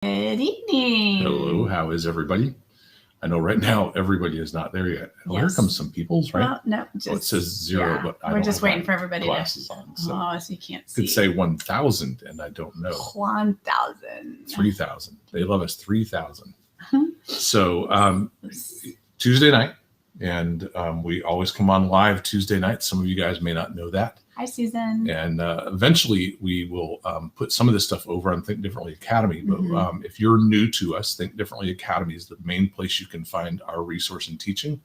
Good evening. Hello, how is everybody? I know right now everybody is not there yet. Oh, here comes some people's, right? Well, no, just, it says 0, yeah, but I we're don't just have waiting my for everybody glasses to. on. So So you can't see. could say 1,000, and I don't know. 1,000. 3,000. They love us 3,000. So Tuesday night, and we always come on live Tuesday night. Some of you guys may not know that. Hi, Susan. And eventually we will put some of this stuff over on Think Differently Academy. But if you're new to us, Think Differently Academy is the main place you can find our resource and teaching.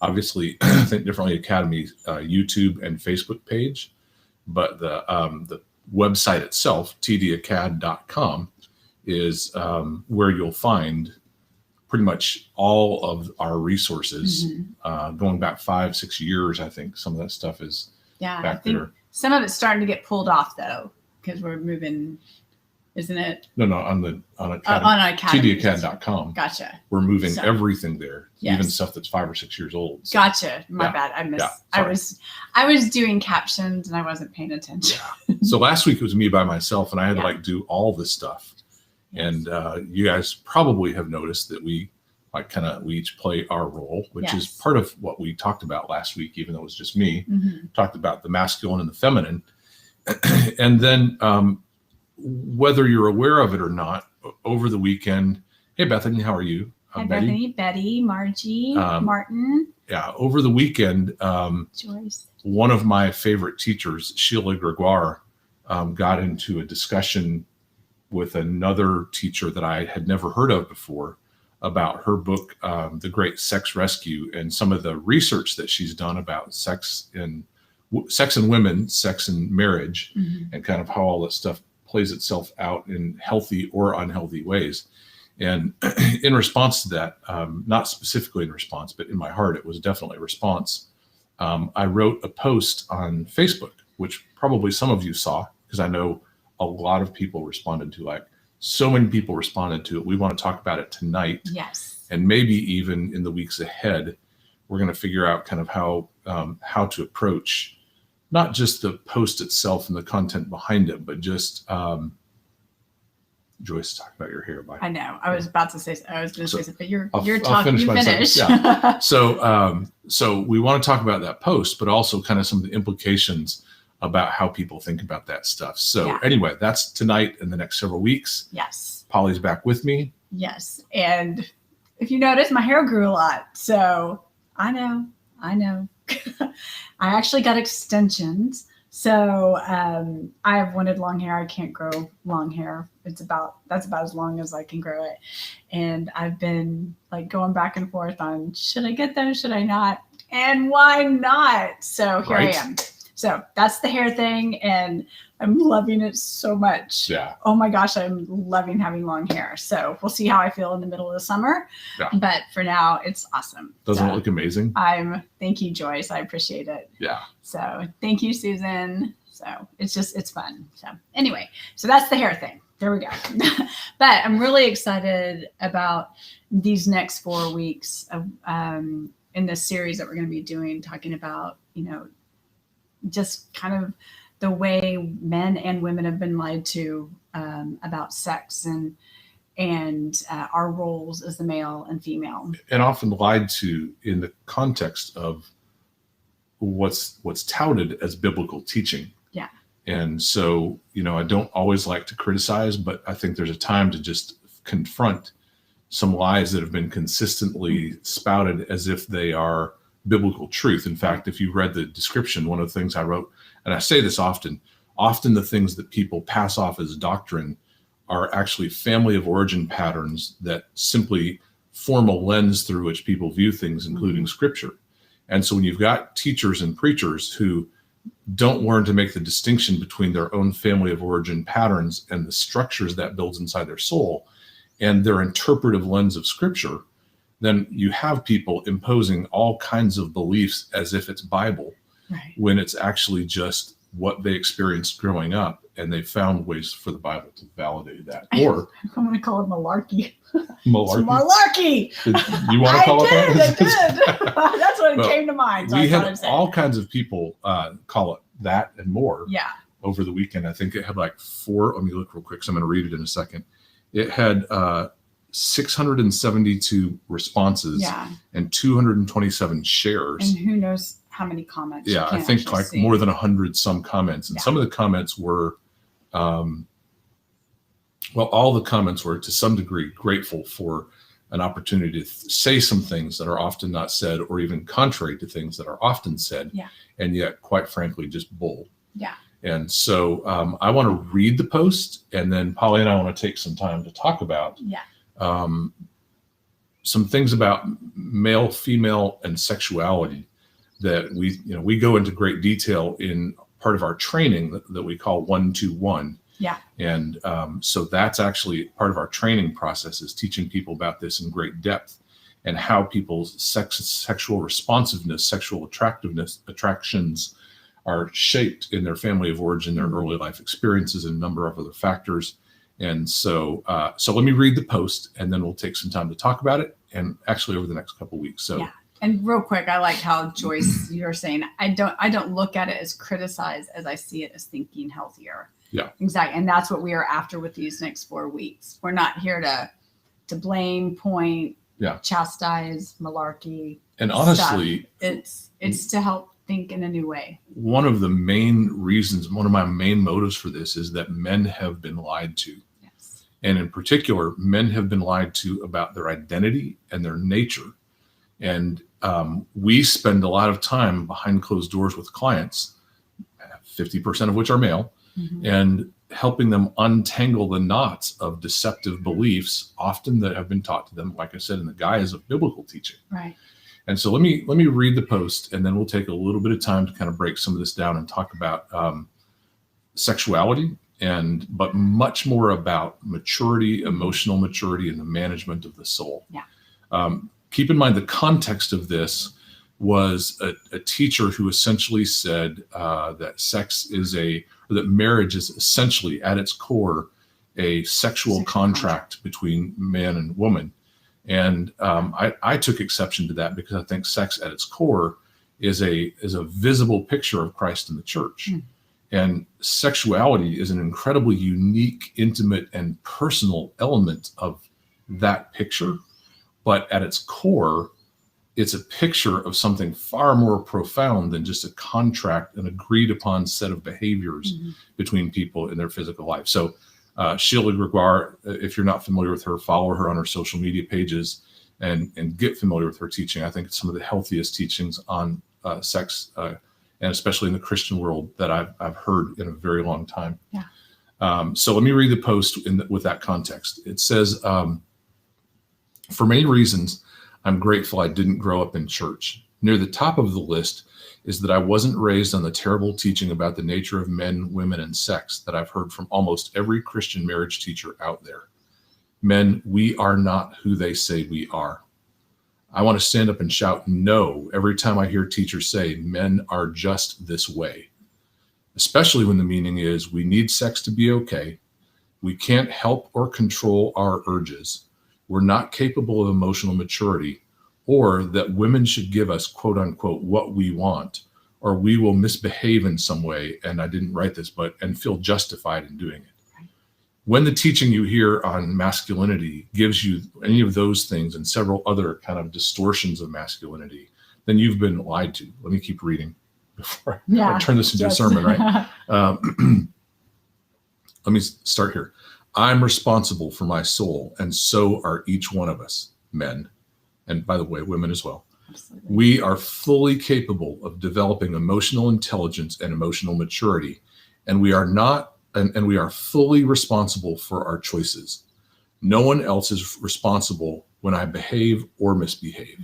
Obviously, Think Differently Academy YouTube and Facebook page. But the website itself, tdacad.com, is where you'll find pretty much all of our resources going back 5-6 years. I think some of that stuff is back there. Some of it's starting to get pulled off though, because we're moving, isn't it? No, on Academy. tdacad.com. Gotcha. We're moving everything there, yes, even stuff that's 5 or 6 years old. So, gotcha. My bad. I was doing captions and I wasn't paying attention. So last week it was me by myself, and I had to do all this stuff. And you guys probably have noticed that we each play our role, which is part of what we talked about last week, even though it was just me. Talked about the masculine and the feminine. And then whether you're aware of it or not, over the weekend, hey, Bethany, how are you? Hi, Bethany, Betty, Margie, Martin. Yeah, over the weekend, Joyce. One of my favorite teachers, Sheila Gregoire, got into a discussion with another teacher that I had never heard of before about her book, The Great Sex Rescue, and some of the research that she's done about sex and women, sex and marriage, and kind of how all that stuff plays itself out in healthy or unhealthy ways. And in response to that, not specifically in response, but in my heart, it was definitely a response. I wrote a post on Facebook, which probably some of you saw, because I know a lot of people responded to it. So many people responded to it. We want to talk about it tonight. Yes. And maybe even in the weeks ahead, we're going to figure out kind of how to approach not just the post itself and the content behind it, but just Joyce, talk about your hair. I know. I was about to say. I was going to say something, but you're I'll talking. You finish. Yeah. So we want to talk about that post, but also kind of some of the implications about how people think about that stuff. So anyway, that's tonight and the next several weeks. Yes. Polly's back with me. Yes. And if you notice, my hair grew a lot. So I know. I actually got extensions. So I've wanted long hair. I can't grow long hair. That's about as long as I can grow it. And I've been going back and forth on, should I get them? Should I not? And why not? So here I am. So that's the hair thing, and I'm loving it so much. Yeah. Oh my gosh, I'm loving having long hair. So we'll see how I feel in the middle of the summer. Yeah. But for now, it's awesome. Doesn't it look amazing? Thank you, Joyce. I appreciate it. Yeah. So thank you, Susan. So it's fun. So anyway, so that's the hair thing. There we go. But I'm really excited about these next 4 weeks of in this series that we're going to be doing, talking about, just kind of the way men and women have been lied to about sex and our roles as the male and female, and often lied to in the context of what's touted as biblical teaching. Yeah. And so, I don't always like to criticize, but I think there's a time to just confront some lies that have been consistently spouted as if they are biblical truth. In fact, if you read the description, one of the things I wrote, and I say this often the things that people pass off as doctrine are actually family of origin patterns that simply form a lens through which people view things, including scripture. And so when you've got teachers and preachers who don't learn to make the distinction between their own family of origin patterns and the structures that builds inside their soul and their interpretive lens of scripture, then you have people imposing all kinds of beliefs as if it's Bible, when it's actually just what they experienced growing up, and they found ways for the Bible to validate that. Or I'm going to call it malarkey. Malarkey. You want to call it that? I did. That's what it came to mind. So we had all kinds of people call it that and more. Yeah. Over the weekend, I think it had 4. Let me look real quick. So I'm going to read it in a second. It had 672 responses Yeah. and 227 shares. And who knows how many comments? Yeah, I think like see. more than 100 some comments. And some of the comments were, well, all the comments were to some degree grateful for an opportunity to say some things that are often not said, or even contrary to things that are often said. Yeah. And yet, quite frankly, just bull. Yeah. And so I want to read the post, and then Polly and I want to take some time to talk about some things about male, female, and sexuality that we go into great detail in part of our training that we call 1-2-1. Yeah. And so that's actually part of our training process, is teaching people about this in great depth, and how people's sexual responsiveness, sexual attractions are shaped in their family of origin, their early life experiences, and a number of other factors. And so let me read the post, and then we'll take some time to talk about it, and actually over the next couple of weeks. So. Yeah. And real quick, I like how Joyce, you're saying, I don't look at it as criticize, as I see it as thinking healthier. Yeah. Exactly. And that's what we are after with these next 4 weeks. We're not here to blame, point, chastise, malarkey. And honestly, stuff. It's to help think in a new way. One of the main reasons, one of my main motives for this, is that men have been lied to. Yes. And in particular, men have been lied to about their identity and their nature. And we spend a lot of time behind closed doors with clients, 50% of which are male, and helping them untangle the knots of deceptive beliefs, often that have been taught to them, like I said, in the guise of biblical teaching. Right. And so let me read the post, and then we'll take a little bit of time to kind of break some of this down and talk about sexuality, but much more about maturity, emotional maturity, and the management of the soul. Yeah. Keep in mind the context of this was a teacher who essentially said that that marriage is essentially at its core a sexual contract between man and woman. And I took exception to that, because I think sex at its core is a visible picture of Christ in the church. And sexuality is an incredibly unique, intimate, and personal element of that picture. But at its core, it's a picture of something far more profound than just a contract, an agreed upon set of behaviors between people in their physical life. So Sheila Gregoire, if you're not familiar with her, follow her on her social media pages and get familiar with her teaching. I think it's some of the healthiest teachings on sex, and especially in the Christian world, that I've heard in a very long time. Yeah. So let me read the post with that context. It says, for many reasons, I'm grateful I didn't grow up in church. Near the top of the list is that I wasn't raised on the terrible teaching about the nature of men, women, and sex that I've heard from almost every Christian marriage teacher out there. Men, we are not who they say we are. I want to stand up and shout no every time I hear teachers say men are just this way, especially when the meaning is we need sex to be okay. We can't help or control our urges. We're not capable of emotional maturity, or that women should give us, quote unquote, what we want, or we will misbehave in some way, and I didn't write this, and feel justified in doing it. Right. When the teaching you hear on masculinity gives you any of those things and several other kind of distortions of masculinity, then you've been lied to. Let me keep reading before I turn this into a sermon, right? Let me start here. I'm responsible for my soul, and so are each one of us, men. And by the way, women as well. Absolutely. We are fully capable of developing emotional intelligence and emotional maturity, and we are fully responsible for our choices. No one else is responsible when I behave or misbehave.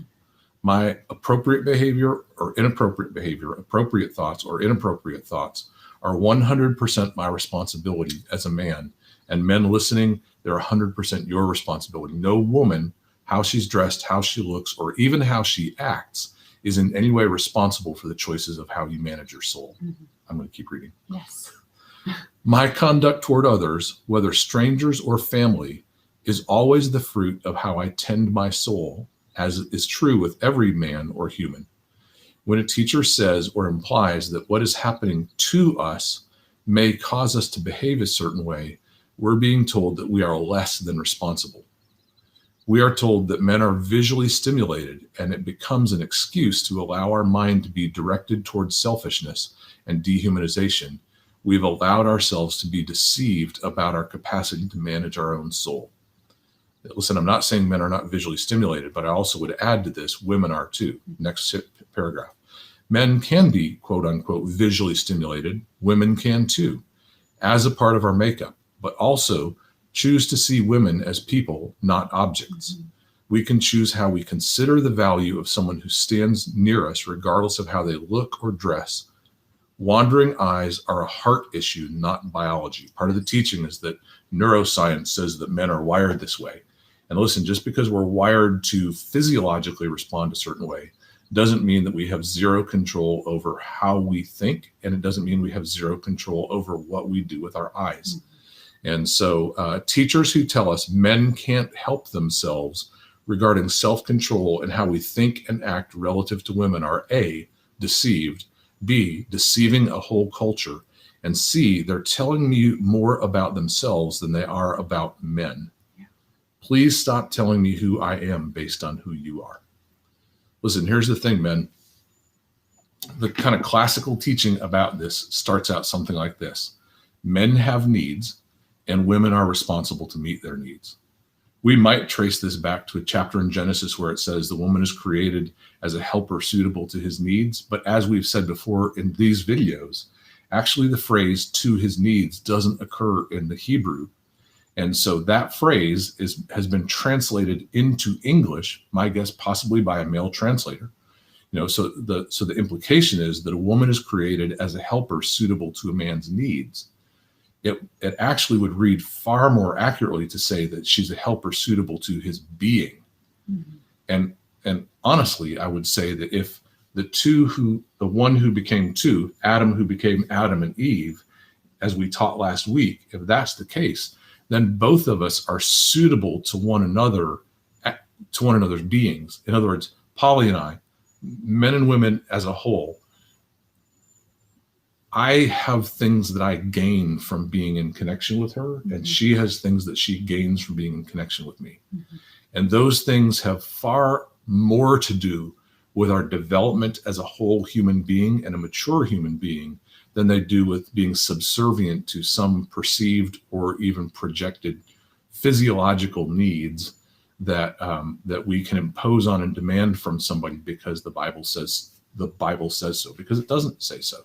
My appropriate behavior or inappropriate behavior, appropriate thoughts or inappropriate thoughts, are 100% my responsibility as a man. And men listening, they're 100% your responsibility. No woman, how she's dressed, how she looks, or even how she acts, is in any way responsible for the choices of how you manage your soul. I'm going to keep reading. Yes. My conduct toward others, whether strangers or family, is always the fruit of how I tend my soul, as is true with every man or human. When a teacher says or implies that what is happening to us may cause us to behave a certain way, we're being told that we are less than responsible. We are told that men are visually stimulated, and it becomes an excuse to allow our mind to be directed towards selfishness and dehumanization. We've allowed ourselves to be deceived about our capacity to manage our own soul. Listen, I'm not saying men are not visually stimulated, but I also would add to this, women are too. Next paragraph. Men can be, quote unquote, visually stimulated. Women can too, as a part of our makeup, but also choose to see women as people, not objects. Mm-hmm. We can choose how we consider the value of someone who stands near us, regardless of how they look or dress. Wandering eyes are a heart issue, not biology. Part of the teaching is that neuroscience says that men are wired this way. And listen, just because we're wired to physiologically respond a certain way doesn't mean that we have zero control over how we think, and it doesn't mean we have zero control over what we do with our eyes. Mm-hmm. And so teachers who tell us men can't help themselves regarding self-control and how we think and act relative to women are A, deceived, B, deceiving a whole culture, and C, they're telling you more about themselves than they are about men. Please stop telling me who I am based on who you are. Listen, here's the thing, men. The kind of classical teaching about this starts out something like this. Men have needs, and women are responsible to meet their needs. We might trace this back to a chapter in Genesis where it says the woman is created as a helper suitable to his needs. But as we've said before in these videos, actually the phrase "to his needs" doesn't occur in the Hebrew. And so that phrase has been translated into English, my guess possibly by a male translator. So the implication is that a woman is created as a helper suitable to a man's needs. It actually would read far more accurately to say that she's a helper suitable to his being. Mm-hmm. And honestly, I would say that if the one who became two, Adam who became Adam and Eve, as we taught last week, if that's the case, then both of us are suitable to one another, to one another's beings. In other words, Polly and I, men and women as a whole, I have things that I gain from being in connection with her, mm-hmm. and she has things that she gains from being in connection with me. Mm-hmm. And those things have far more to do with our development as a whole human being and a mature human being than they do with being subservient to some perceived or even projected physiological needs that we can impose on and demand from somebody because the Bible says so, because it doesn't say so.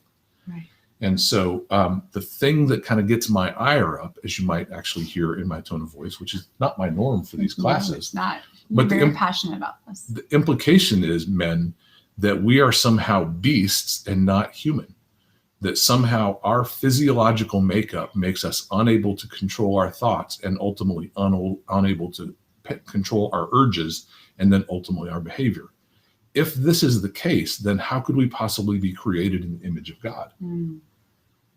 Right. And so the thing that kind of gets my ire up, as you might actually hear in my tone of voice, which is not my norm for these classes. No, it's not. You're very passionate about this. The implication is, men, that we are somehow beasts and not human. That somehow our physiological makeup makes us unable to control our thoughts and ultimately unable to control our urges and then ultimately our behavior. If this is the case, then how could we possibly be created in the image of God? Mm.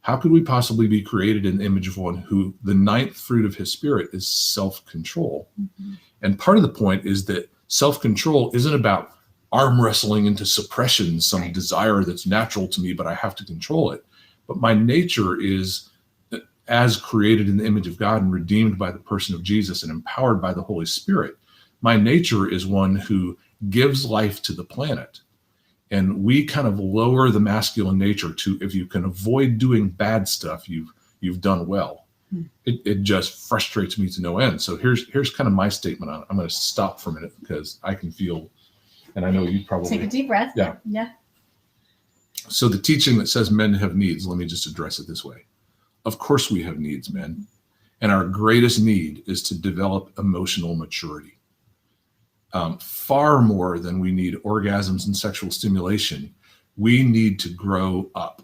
How could we possibly be created in the image of one who the ninth fruit of his spirit is self-control? Mm-hmm. And part of the point is that self-control isn't about arm wrestling into suppression, some right. desire that's natural to me, but I have to control it. But my nature is, as created in the image of God and redeemed by the person of Jesus and empowered by the Holy Spirit, my nature is one who gives life to the planet. And we kind of lower the masculine nature to, if you can avoid doing bad stuff, you've done well. Hmm. It just frustrates me to no end. So here's kind of my statement on it. I'm going to stop for a minute because I can feel, and I know you probably take a deep breath. Yeah. So the teaching that says men have needs, let me just address it this way. Of course we have needs, men. And our greatest need is to develop emotional maturity. Far more than we need orgasms and sexual stimulation, we need to grow up.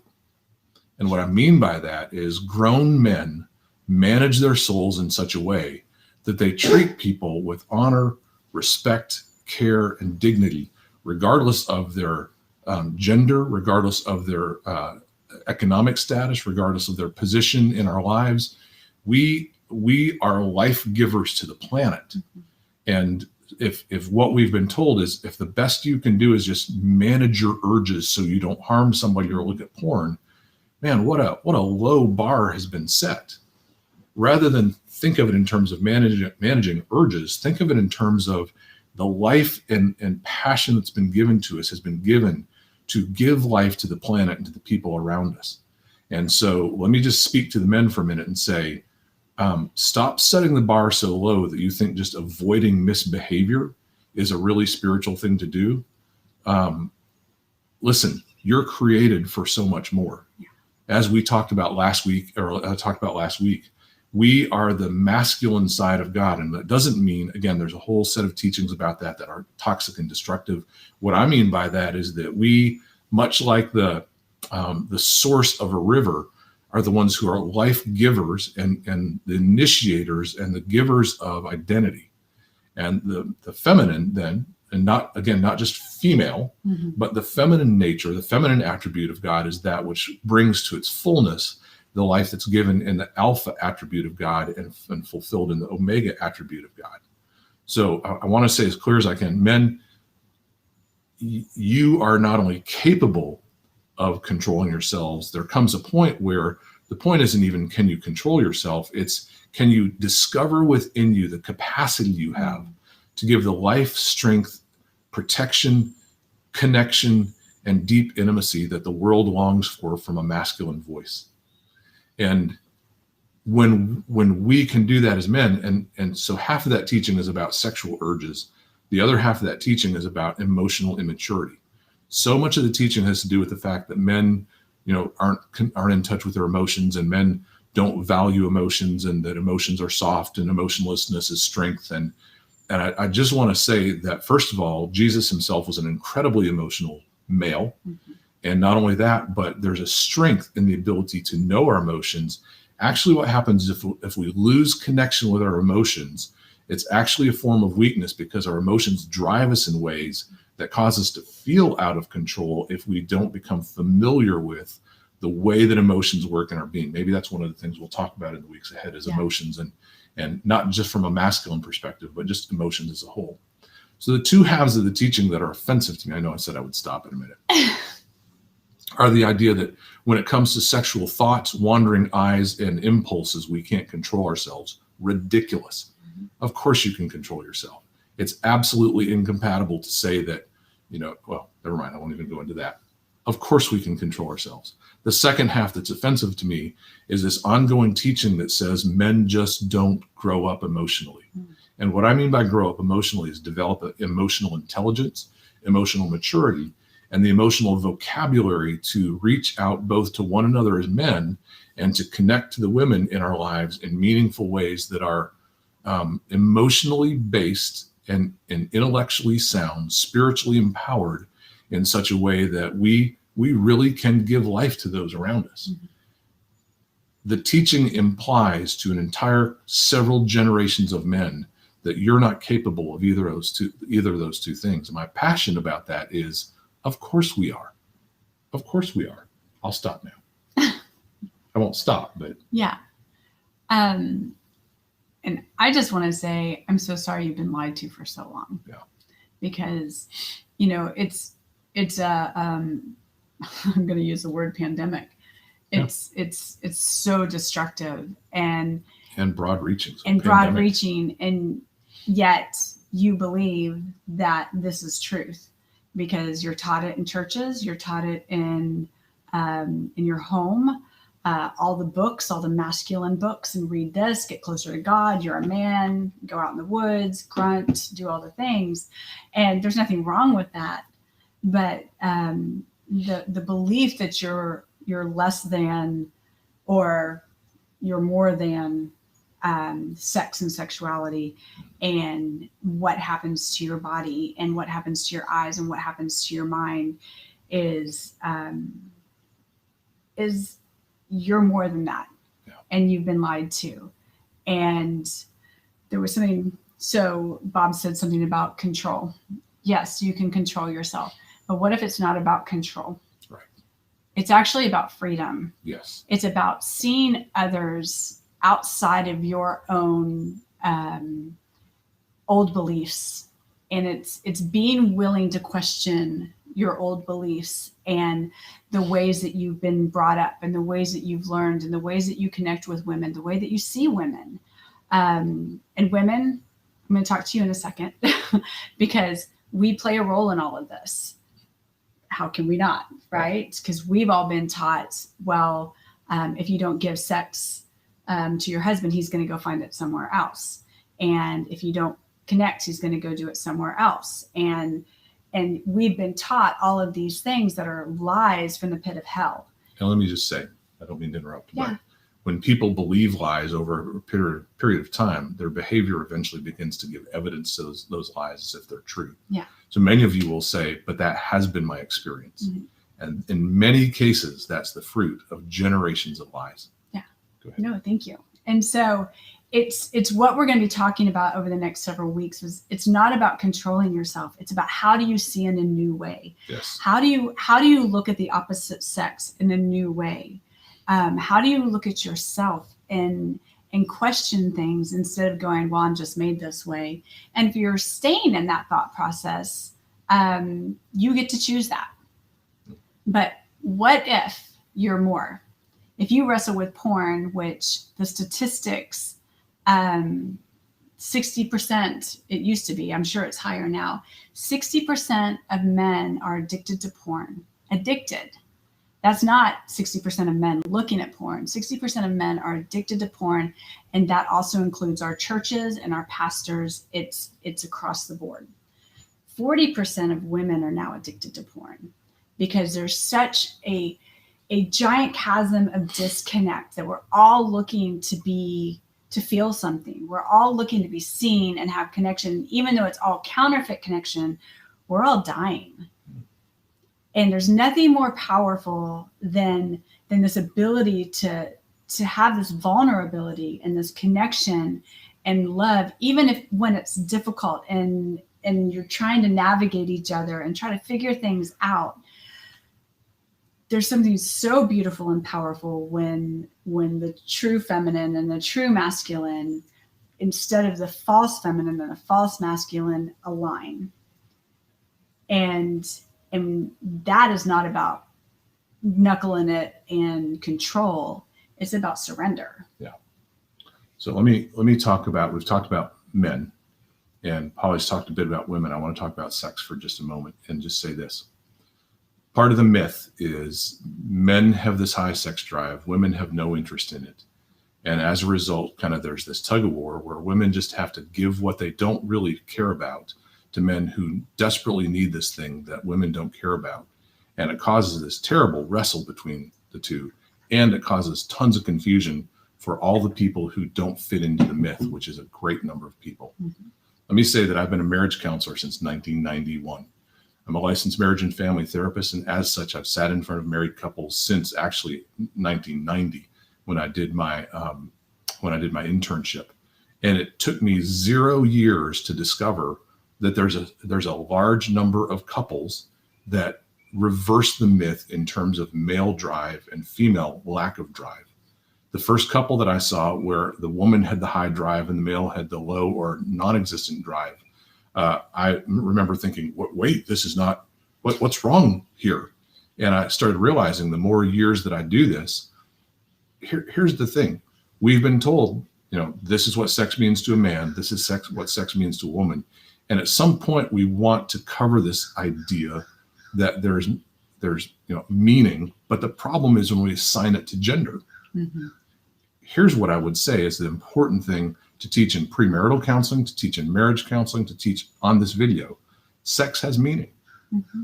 And what I mean by that is grown men manage their souls in such a way that they treat people with honor, respect, care, and dignity, regardless of their gender, regardless of their economic status, regardless of their position in our lives. We are life givers to the planet. Mm-hmm. And if what we've been told is if the best you can do is just manage your urges so you don't harm somebody or look at porn, man, what a low bar has been set. Rather than think of it in terms of managing urges. Think of it in terms of the life and passion that's been given to us has been given to give life to the planet and to the people around us. And so let me just speak to the men for a minute and say, stop setting the bar so low that you think just avoiding misbehavior is a really spiritual thing to do. Listen, you're created for so much more. Yeah. As we talked about last week, we are the masculine side of God. And that doesn't mean, again, there's a whole set of teachings about that are toxic and destructive. What I mean by that is that we, much like the source of a river, are the ones who are life givers and the initiators and the givers of identity. And the feminine then, and not just female, but the feminine nature, the feminine attribute of God is that which brings to its fullness the life that's given in the alpha attribute of God and fulfilled in the omega attribute of God. So I want to say as clear as I can, men, you are not only capable of controlling yourselves, there comes a point where the point isn't even can you control yourself, it's can you discover within you the capacity you have to give the life, strength, protection, connection, and deep intimacy that the world longs for from a masculine voice. And when we can do that as men, and so half of that teaching is about sexual urges, the other half of that teaching is about emotional immaturity. So much of the teaching has to do with the fact that men, aren't in touch with their emotions, and men don't value emotions, and that emotions are soft and emotionlessness is strength. And I just want to say that, first of all, Jesus himself was an incredibly emotional male. And not only that, but there's a strength in the ability to know our emotions. Actually, what happens if we lose connection with our emotions, it's actually a form of weakness, because our emotions drive us in ways that cause us to feel out of control if we don't become familiar with the way that emotions work in our being. Maybe that's one of the things we'll talk about in the weeks ahead is emotions, and not just from a masculine perspective, but just emotions as a whole. So the two halves of the teaching that are offensive to me, I know I said I would stop in a minute, are the idea that when it comes to sexual thoughts, wandering eyes, and impulses, we can't control ourselves. Ridiculous. Of course you can control yourself. It's absolutely incompatible to say that, well, never mind, I won't even go into that. Of course we can control ourselves. The second half that's offensive to me is this ongoing teaching that says men just don't grow up emotionally. And what I mean by grow up emotionally is develop emotional intelligence, emotional maturity, and the emotional vocabulary to reach out both to one another as men and to connect to the women in our lives in meaningful ways that are emotionally based and intellectually sound, spiritually empowered in such a way that we really can give life to those around us. The teaching implies to an entire several generations of men that you're not capable of either of those two things. And my passion about that is, of course we are. Of course we are. I'll stop now. I won't stop, but yeah. And I just want to say, I'm so sorry you've been lied to for so long. Yeah. Because, it's I'm going to use the word pandemic. It's so destructive and broad reaching. So and broad reaching, and yet you believe that this is truth because you're taught it in churches, you're taught it in your home. All the books, all the masculine books, and read this, get closer to God, you're a man, go out in the woods, grunt, do all the things. And there's nothing wrong with that. But the belief that you're less than or you're more than sex and sexuality, and what happens to your body and what happens to your eyes and what happens to your mind is you're more than that. Yeah. And you've been lied to. And there was something, so Bob said something about control. Yes, you can control yourself, but what if it's not about control? Right. It's actually about freedom. Yes. It's about seeing others outside of your own old beliefs. And it's being willing to question your old beliefs and the ways that you've been brought up and the ways that you've learned and the ways that you connect with women, the way that you see women. And women, I'm going to talk to you in a second because we play a role in all of this. How can we not, right? Because we've all been taught, well, if you don't give sex to your husband, he's going to go find it somewhere else. And if you don't connect, he's going to go do it somewhere else. And we've been taught all of these things that are lies from the pit of hell. And let me just say, I don't mean to interrupt, but when people believe lies over a period of time, their behavior eventually begins to give evidence to those lies as if they're true. Yeah. So many of you will say, but that has been my experience. Mm-hmm. And in many cases, that's the fruit of generations of lies. Yeah. Go ahead. No, thank you. And so it's what we're going to be talking about over the next several weeks. It's not about controlling yourself. It's about how do you see in a new way? Yes. How do you look at the opposite sex in a new way? How do you look at yourself and question things instead of going, well, I'm just made this way. And if you're staying in that thought process, you get to choose that. But what if you're more? If you wrestle with porn, which the statistics, 60%, it used to be, I'm sure it's higher now, 60% of men are addicted to porn. Addicted. That's not 60% of men looking at porn. 60% of men are addicted to porn. And that also includes our churches and our pastors. It's across the board. 40% of women are now addicted to porn because there's such a giant chasm of disconnect that we're all looking to feel something. We're all looking to be seen and have connection. Even though it's all counterfeit connection, we're all dying. And there's nothing more powerful than this ability to have this vulnerability and this connection and love, even when it's difficult and you're trying to navigate each other and try to figure things out. There's something so beautiful and powerful when the true feminine and the true masculine, instead of the false feminine and the false masculine, align. And that is not about knuckling it and control. It's about surrender. Yeah. So let me talk about, we've talked about men and Polly's talked a bit about women. I want to talk about sex for just a moment and just say this. Part of the myth is men have this high sex drive. Women have no interest in it. And as a result, kind of there's this tug of war where women just have to give what they don't really care about to men who desperately need this thing that women don't care about. And it causes this terrible wrestle between the two. And it causes tons of confusion for all the people who don't fit into the myth, which is a great number of people. Mm-hmm. Let me say that I've been a marriage counselor since 1991. I'm a licensed marriage and family therapist. And as such, I've sat in front of married couples since actually 1990 when I did my internship. And it took me 0 years to discover that there's a large number of couples that reverse the myth in terms of male drive and female lack of drive. The first couple that I saw where the woman had the high drive and the male had the low or non-existent drive, I remember thinking, wait, this is not, what's wrong here? And I started realizing the more years that I do this, here's the thing. We've been told, this is what sex means to a man. This is what sex means to a woman. And at some point we want to cover this idea that there's meaning, but the problem is when we assign it to gender. Mm-hmm. Here's what I would say is the important thing to teach in premarital counseling, to teach in marriage counseling, to teach on this video. Sex has meaning. Mm-hmm.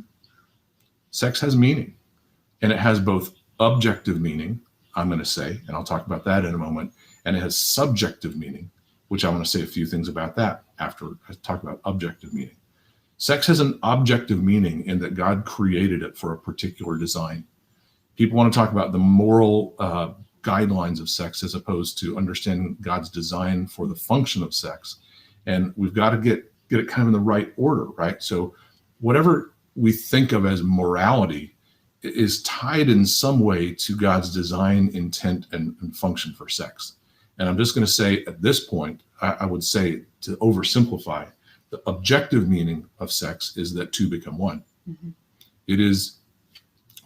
Sex has meaning. And it has both objective meaning, I'm going to say, and I'll talk about that in a moment, and it has subjective meaning, which I want to say a few things about that after I talk about objective meaning. Sex has an objective meaning in that God created it for a particular design. People want to talk about the moral guidelines of sex as opposed to understanding God's design for the function of sex. And we've got to get it kind of in the right order, right? So whatever we think of as morality is tied in some way to God's design, intent, and function for sex. And I'm just going to say at this point, I would say, to oversimplify, the objective meaning of sex is that two become one. Mm-hmm. It is,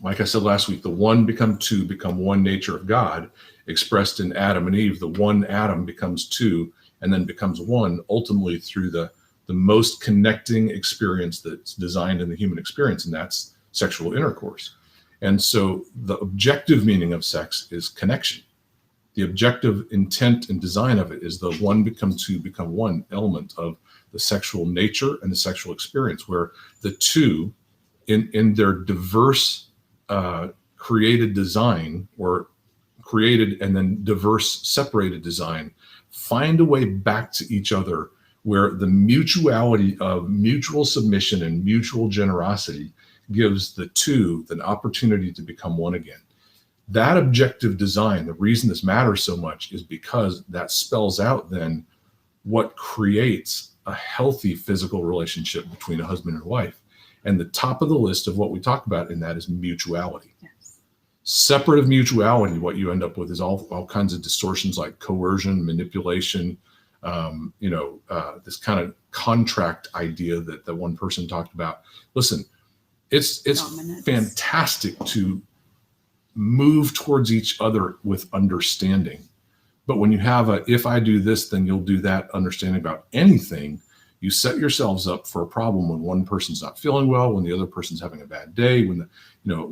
like I said last week, the one become two, become one nature of God expressed in Adam and Eve. The one Adam becomes two, and then becomes one ultimately through the most connecting experience that's designed in the human experience, and that's sexual intercourse. And so the objective meaning of sex is connection. The objective intent and design of it is the one becomes two become one element of the sexual nature and the sexual experience, where the two in their diverse created design, or created and then diverse separated design, find a way back to each other, where the mutuality of mutual submission and mutual generosity gives the two the opportunity to become one again. That objective design, the reason this matters so much is because that spells out then what creates a healthy physical relationship between a husband and wife. And the top of the list of what we talk about in that is mutuality. Yes. Separate of mutuality, what you end up with is all kinds of distortions like coercion, manipulation, this kind of contract idea that the one person talked about. Listen, it's dominance. Fantastic to move towards each other with understanding. But when you have if I do this, then you'll do that understanding about anything, you set yourselves up for a problem when one person's not feeling well, when the other person's having a bad day, when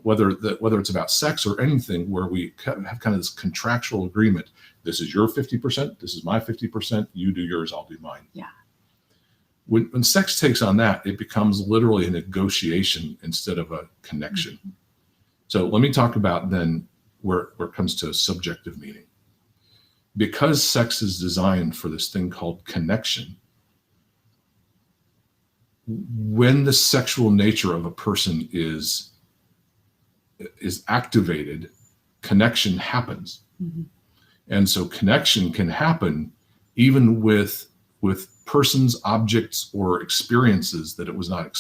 whether it's about sex or anything, where we have kind of this contractual agreement. This is your 50%. This is my 50%. You do yours. I'll do mine. Yeah. When sex takes on that, it becomes literally a negotiation instead of a connection. Mm-hmm. So let me talk about then where it comes to subjective meaning. Because sex is designed for this thing called connection, when the sexual nature of a person is activated, connection happens. Mm-hmm. And so connection can happen even with persons, objects, or experiences that it was not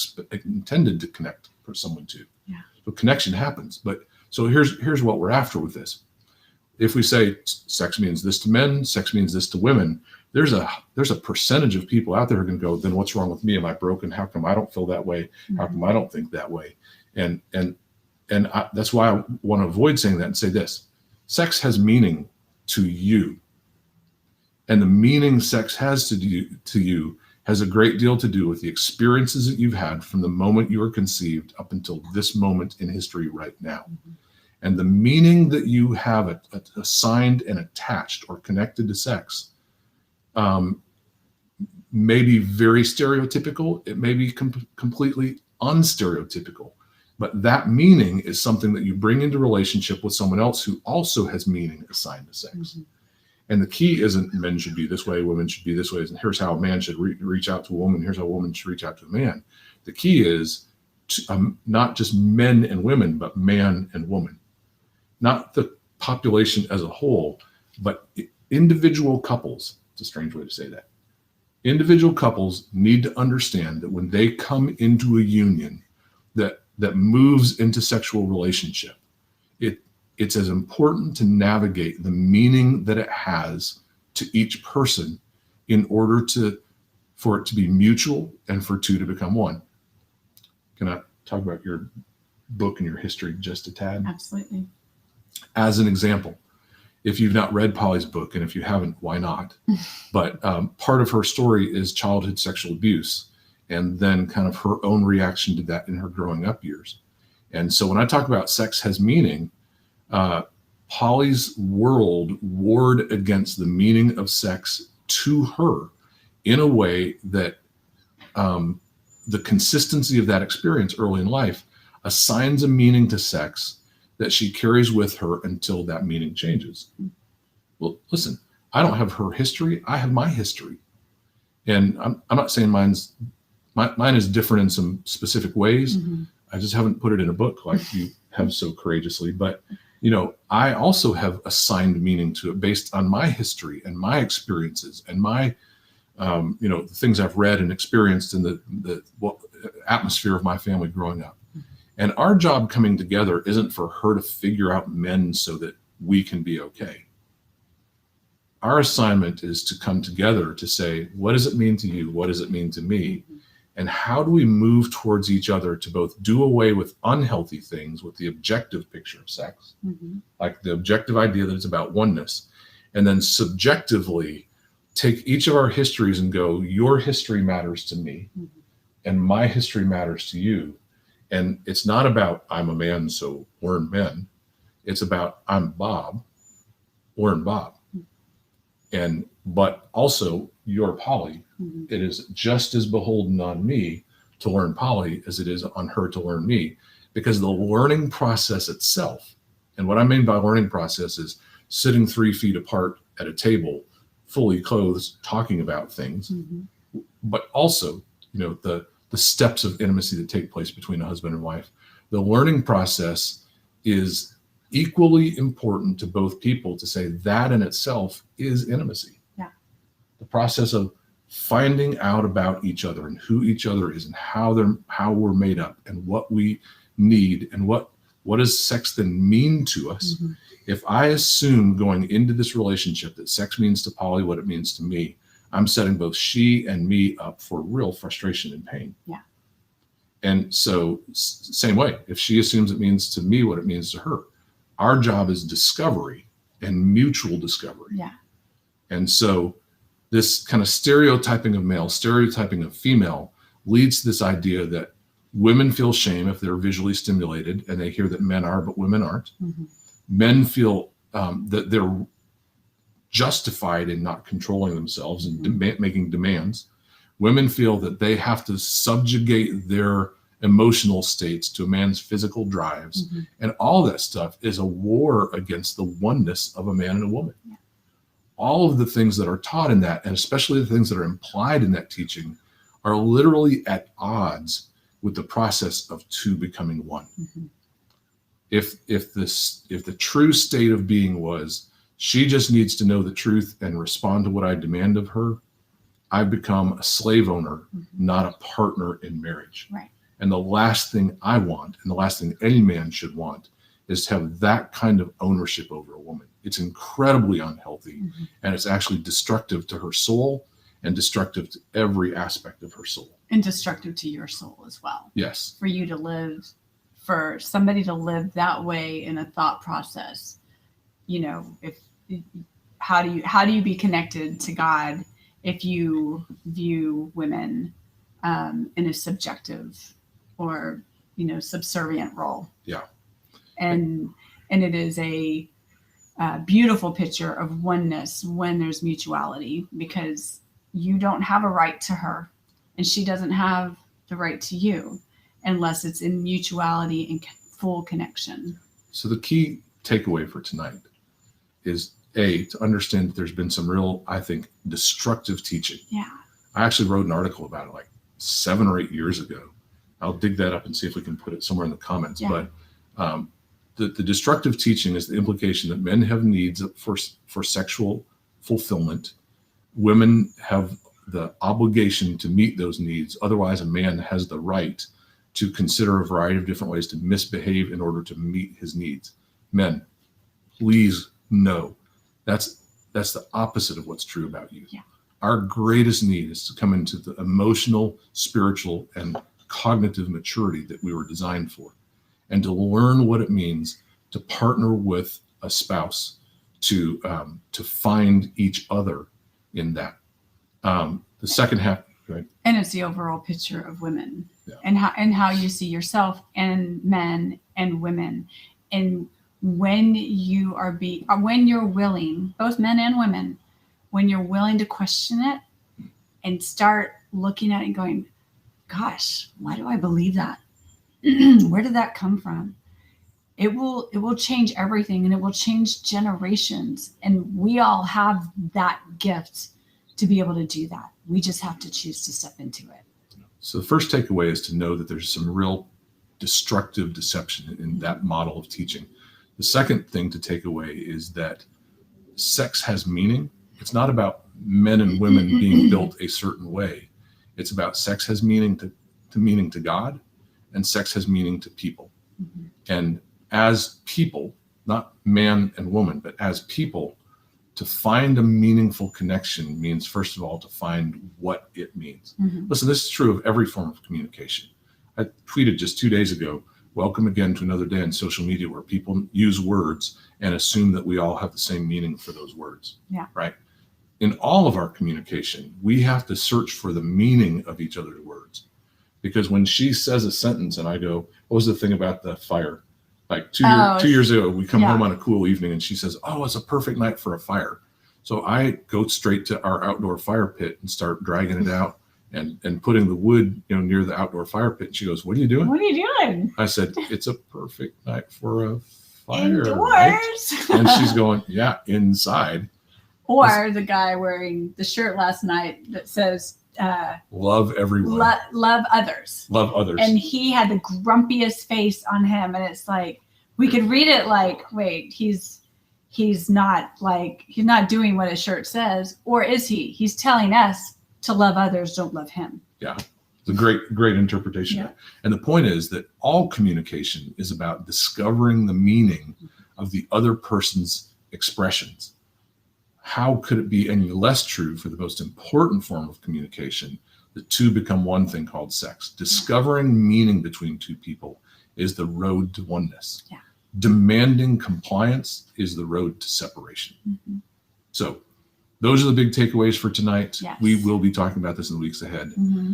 intended to connect for someone to. Yeah. So connection happens. But so here's what we're after with this. If we say sex means this to men, sex means this to women, there's a percentage of people out there who are going to go, then what's wrong with me? Am I broken? How come I don't feel that way? Mm-hmm. How come I don't think that way? And that's why I want to avoid saying that and say this: sex has meaning to you, and the meaning sex has to you has a great deal to do with the experiences that you've had from the moment you were conceived up until this moment in history right now. Mm-hmm. And the meaning that you have assigned and attached or connected to sex may be very stereotypical. It may be completely unstereotypical. But that meaning is something that you bring into relationship with someone else who also has meaning assigned to sex. Mm-hmm. And the key isn't men should be this way, women should be this way, and here's how a man should reach out to a woman, here's how a woman should reach out to a man. The key is not just men and women, but man and woman. Not the population as a whole, but individual couples. It's a strange way to say that. Individual couples need to understand that when they come into a union that moves into sexual relationship, it's as important to navigate the meaning that it has to each person in order for it to be mutual and for two to become one. Can I talk about your book and your history just a tad? Absolutely. As an example, if you've not read Polly's book, and if you haven't, why not? But part of her story is childhood sexual abuse, and then kind of her own reaction to that in her growing up years. And so when I talk about sex has meaning, Polly's world warred against the meaning of sex to her in a way that the consistency of that experience early in life assigns a meaning to sex that she carries with her until that meaning changes. Well, listen, I don't have her history. I have my history. And I'm not saying mine is different in some specific ways. Mm-hmm. I just haven't put it in a book like you have so courageously. But, I also have assigned meaning to it based on my history and my experiences and my, the things I've read and experienced in the atmosphere of my family growing up. And our job coming together isn't for her to figure out men so that we can be okay. Our assignment is to come together to say, what does it mean to you? What does it mean to me? And how do we move towards each other to both do away with unhealthy things with the objective picture of sex, like the objective idea that it's about oneness, and then subjectively take each of our histories and go, your history matters to me and my history matters to you. And it's not about I'm a man, so learn men. It's about I'm Bob, learn Bob. But also you're Polly. It is just as beholden on me to learn Polly as it is on her to learn me, because the learning process itself, and what I mean by learning process is sitting 3 feet apart at a table, fully clothed, talking about things, but also, the steps of intimacy that take place between a husband and wife. The learning process is equally important to both people to say that in itself is intimacy. Yeah. The process of finding out about each other and who each other is and how we're made up and what we need and what does sex then mean to us. If I assume going into this relationship that sex means to Polly what it means to me, I'm setting both she and me up for real frustration and pain. Yeah. And so same way, if she assumes it means to me what it means to her, our job is discovery and mutual discovery. Yeah. And so this kind of stereotyping of male, stereotyping of female leads to this idea that women feel shame if they're visually stimulated and they hear that men are, but women aren't. Men feel that they're justified in not controlling themselves and making demands. Women feel that they have to subjugate their emotional states to a man's physical drives. And all that stuff is a war against the oneness of a man and a woman. Yeah. All of the things that are taught in that, and especially the things that are implied in that teaching, are literally at odds with the process of two becoming one. If the true state of being was she just needs to know the truth and respond to what I demand of her, I've become a slave owner, not a partner in marriage. Right. And the last thing I want, and the last thing any man should want, is to have that kind of ownership over a woman. It's incredibly unhealthy, and it's actually destructive to her soul and destructive to every aspect of her soul. And destructive to your soul as well. Yes. For you to live, for somebody to live that way in a thought process, how do you be connected to God if you view women in a subjective or subservient role? Yeah. And it is a beautiful picture of oneness when there's mutuality, because you don't have a right to her and she doesn't have the right to you unless it's in mutuality and full connection. So the key takeaway for tonight is to understand that there's been some real, I think, destructive teaching. Yeah. I actually wrote an article about it like 7 or 8 years ago. I'll dig that up and see if we can put it somewhere in the comments. Yeah. But the destructive teaching is the implication that men have needs for sexual fulfillment. Women have the obligation to meet those needs. Otherwise, a man has the right to consider a variety of different ways to misbehave in order to meet his needs. Men, please know that's the opposite of what's true about you. Yeah. Our greatest need is to come into the emotional, spiritual, and cognitive maturity that we were designed for, and to learn what it means to partner with a spouse to find each other in that. The second half, right? And it's the overall picture of women. Yeah. and how you see yourself and men and women. And when you're willing, both men and women, when you're willing to question it and start looking at it and going, gosh, why do I believe that? Where did that come from? It will change everything, and it will change generations. And we all have that gift to be able to do that. We just have to choose to step into it. So the first takeaway is to know that there's some real destructive deception in that model of teaching. The second thing to take away is that sex has meaning. It's not about men and women being built a certain way. It's about sex has meaning to God, and sex has meaning to people. And as people, not man and woman, but as people, to find a meaningful connection means, first of all, to find what it means. Listen, this is true of every form of communication. I tweeted just 2 days ago, welcome again to another day on social media where people use words and assume that we all have the same meaning for those words. Yeah. Right? in all of our communication, we have to search for the meaning of each other's words. Because when she says a sentence and I go, what was the thing about the fire? Like 2 years ago, we come home on a cool evening and she says, oh, it's a perfect night for a fire. So I go straight to our outdoor fire pit and start dragging it out and putting the wood, near the outdoor fire pit. And she goes, what are you doing? What are you doing? I said, it's a perfect night for a fire. Indoors. Right? And she's going, yeah, inside. Or the guy wearing the shirt last night that says, love everyone. Love others. Love others. And he had the grumpiest face on him. And it's like, we could read it like, wait, he's not doing what his shirt says. Or is he? He's telling us to love others, don't love him. Yeah. It's a great interpretation. Yeah. And the point is that all communication is about discovering the meaning of the other person's expressions. How could it be any less true for the most important form of communication? The two become one thing called sex. Discovering meaning between two people is the road to oneness. Yeah. Demanding compliance is the road to separation. Mm-hmm. So those are the big takeaways for tonight. Yes. We will be talking about this in the weeks ahead. Mm-hmm.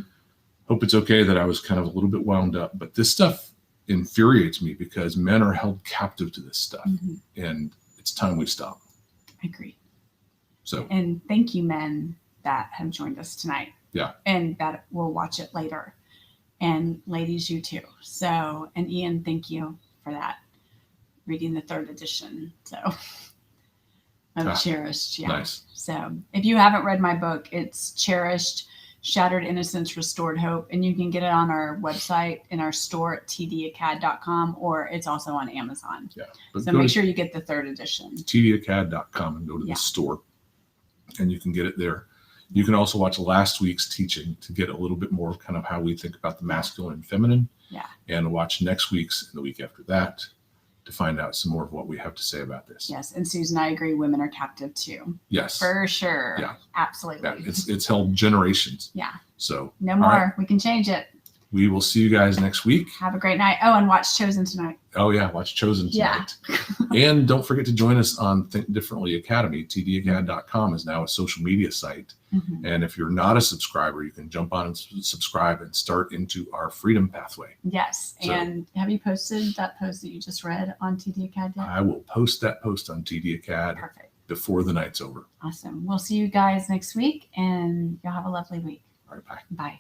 Hope it's okay that I was kind of a little bit wound up, but this stuff infuriates me because men are held captive to this stuff, and it's time we stop. I agree. So, and thank you, men that have joined us tonight. Yeah. And that will watch it later. And ladies, you too. So, and Ian, thank you for that. Reading the 3rd edition. So, of Cherished. Yeah. Nice. So, if you haven't read my book, it's Cherished, Shattered Innocence, Restored Hope. And you can get it on our website in our store at tdacad.com, or it's also on Amazon. Yeah. So make sure you get the 3rd edition. tdacad.com and go to the store, and you can get it there. You can also watch last week's teaching to get a little bit more kind of how we think about the masculine and feminine. Yeah. And watch next week's and the week after that to find out some more of what we have to say about this. Yes. And Susan, I agree. Women are captive too. Yes. For sure. Yeah. Absolutely. Yeah. It's held generations. Yeah. So no more. Right. We can change it. We will see you guys next week. Have a great night. Oh, and watch Chosen tonight. Oh, yeah. Watch Chosen tonight. Yeah. And don't forget to join us on Think Differently Academy. tdacad.com is now a social media site. Mm-hmm. And if you're not a subscriber, you can jump on and subscribe and start into our freedom pathway. Yes. So, and have you posted that post that you just read on TDAcad yet? I will post that post on TDAcad. Perfect. Before the night's over. Awesome. We'll see you guys next week, and y'all have a lovely week. All right. Bye. Bye.